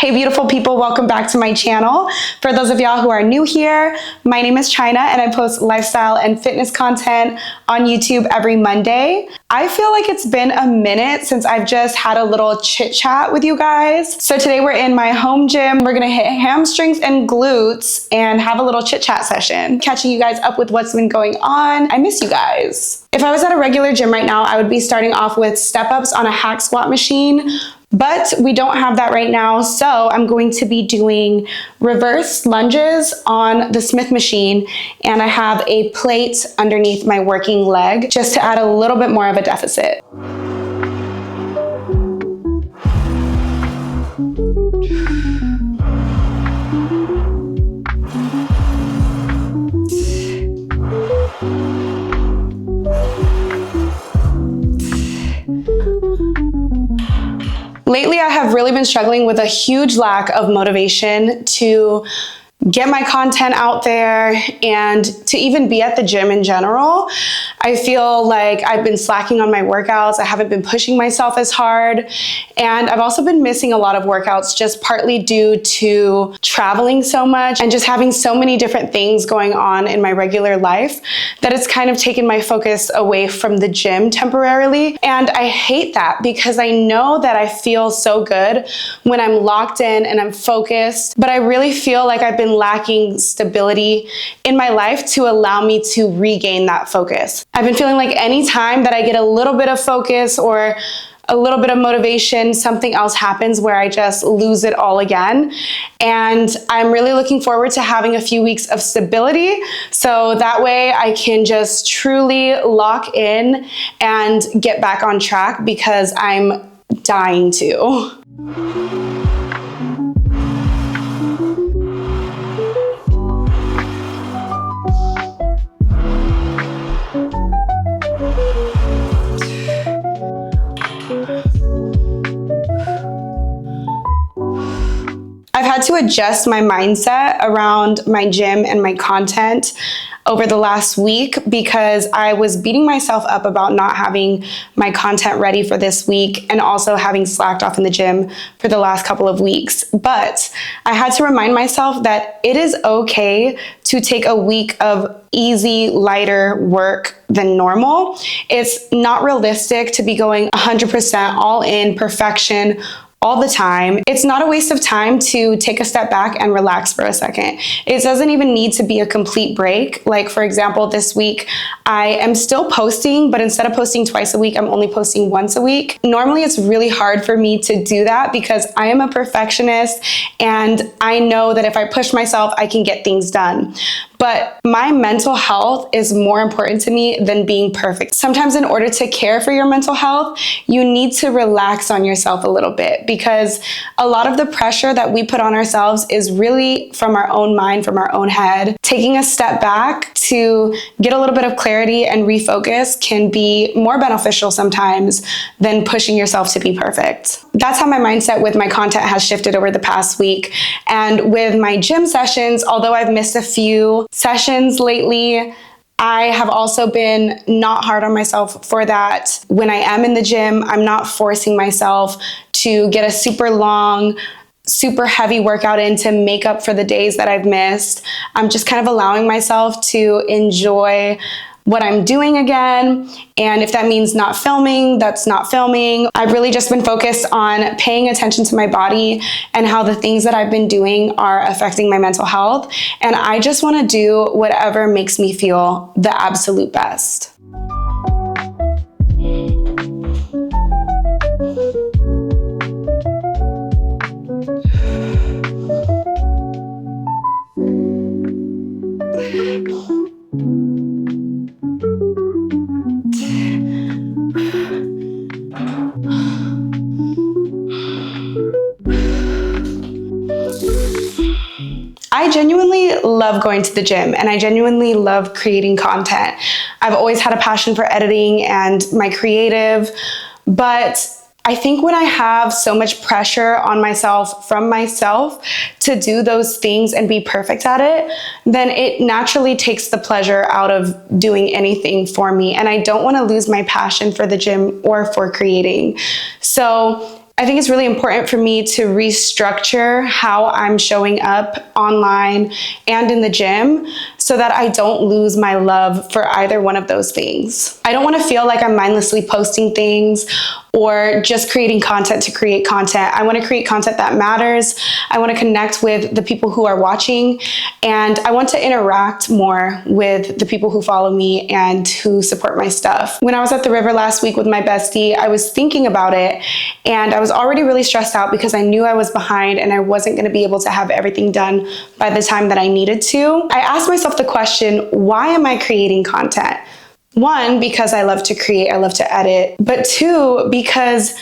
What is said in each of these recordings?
Hey beautiful people, welcome back to my channel. For those of y'all who are new here, my name is China and I post lifestyle and fitness content on YouTube every Monday. I feel like it's been a minute since I've just had a little chit chat with you guys. So today we're in my home gym. We're gonna hit hamstrings and glutes and have a little chit chat session. Catching you guys up with what's been going on. I miss you guys. If I was at a regular gym right now, I would be starting off with step-ups on a hack squat machine, but we don't have that right now. So I'm going to be doing reverse lunges on the Smith machine, and I have a plate underneath my working leg just to add a little bit more of a deficit. Lately, I have really been struggling with a huge lack of motivation to get my content out there and to even be at the gym in general. I feel like I've been slacking on my workouts. I haven't been pushing myself as hard. And I've also been missing a lot of workouts just partly due to traveling so much and just having so many different things going on in my regular life that it's kind of taken my focus away from the gym temporarily. And I hate that because I know that I feel so good when I'm locked in and I'm focused, but I really feel like I've been lacking stability in my life to allow me to regain that focus. I've been feeling like any time that I get a little bit of focus or a little bit of motivation, something else happens where I just lose it all again. And I'm really looking forward to having a few weeks of stability so that way I can just truly lock in and get back on track because I'm dying to. I've had to adjust my mindset around my gym and my content over the last week because I was beating myself up about not having my content ready for this week and also having slacked off in the gym for the last couple of weeks. But I had to remind myself that it is okay to take a week of easy, lighter work than normal. It's not realistic to be going 100% all in perfection all the time. It's not a waste of time to take a step back and relax for a second. It doesn't even need to be a complete break. Like for example, this week, I am still posting, but instead of posting twice a week, I'm only posting once a week. Normally it's really hard for me to do that because I am a perfectionist and I know that if I push myself, I can get things done. But my mental health is more important to me than being perfect. Sometimes in order to care for your mental health, you need to relax on yourself a little bit because a lot of the pressure that we put on ourselves is really from our own mind, from our own head. Taking a step back to get a little bit of clarity and refocus can be more beneficial sometimes than pushing yourself to be perfect. That's how my mindset with my content has shifted over the past week. And with my gym sessions, although I've missed a few sessions lately, I have also been not hard on myself for that. When I am in the gym, I'm not forcing myself to get a super long, super heavy workout in to make up for the days that I've missed. I'm just kind of allowing myself to enjoy what I'm doing again. And if that means not filming, that's not filming. I've really just been focused on paying attention to my body and how the things that I've been doing are affecting my mental health. And I just want to do whatever makes me feel the absolute best. I genuinely love going to the gym and I genuinely love creating content. I've always had a passion for editing and my creative, but I think when I have so much pressure on myself from myself to do those things and be perfect at it, then it naturally takes the pleasure out of doing anything for me. And I don't want to lose my passion for the gym or for creating. So I think it's really important for me to restructure how I'm showing up online and in the gym so that I don't lose my love for either one of those things. I don't want to feel like I'm mindlessly posting things or just creating content to create content. I want to create content that matters. I want to connect with the people who are watching, and I want to interact more with the people who follow me and who support my stuff. When I was at the river last week with my bestie, I was thinking about it, and I was already really stressed out because I knew I was behind and I wasn't going to be able to have everything done by the time that I needed to. I asked myself the question, why am I creating content? One, because I love to create, I love to edit, but two, because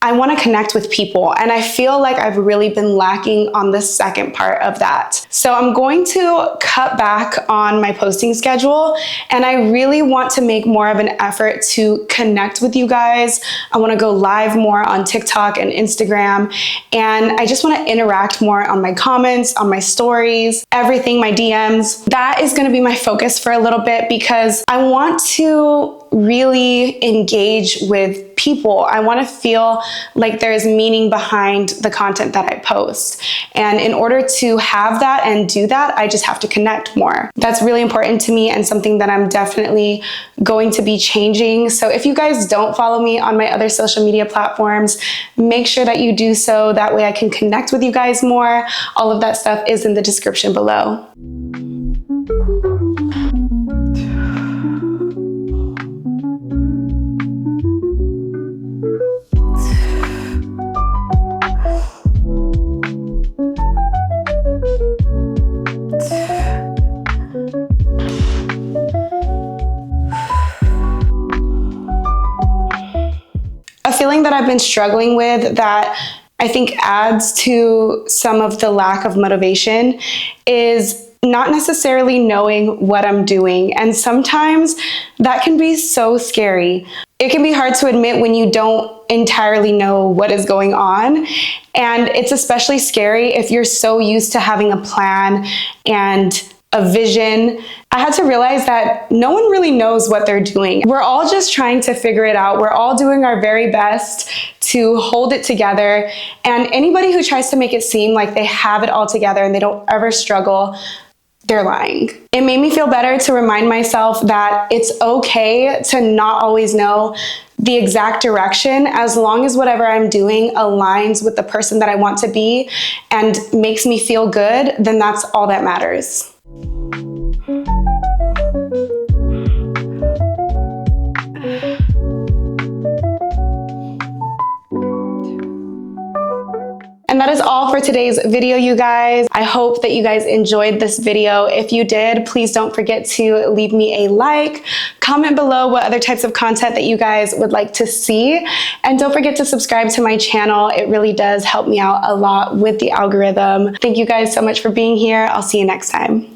I want to connect with people, and I feel like I've really been lacking on the second part of that. So I'm going to cut back on my posting schedule, and I really want to make more of an effort to connect with you guys. I want to go live more on TikTok and Instagram, and I just want to interact more on my comments, on my stories, everything, my DMs. That is going to be my focus for a little bit because I want to really engage with people. I want to feel like there is meaning behind the content that I post. And in order to have that and do that, I just have to connect more. That's really important to me and something that I'm definitely going to be changing. So if you guys don't follow me on my other social media platforms, make sure that you do so. That way I can connect with you guys more. All of that stuff is in the description below. A feeling that I've been struggling with that I think adds to some of the lack of motivation is not necessarily knowing what I'm doing. And sometimes that can be so scary. It can be hard to admit when you don't entirely know what is going on. And it's especially scary if you're so used to having a plan and a vision. I had to realize that no one really knows what they're doing. We're all just trying to figure it out. We're all doing our very best to hold it together. And anybody who tries to make it seem like they have it all together and they don't ever struggle, they're lying. It made me feel better to remind myself that it's okay to not always know the exact direction as long as whatever I'm doing aligns with the person that I want to be and makes me feel good, then that's all that matters. And that is all for today's video, you guys. I hope that you guys enjoyed this video. If you did, please don't forget to leave me a like, comment below what other types of content that you guys would like to see, and don't forget to subscribe to my channel. It really does help me out a lot with the algorithm. Thank you guys so much for being here. I'll see you next time.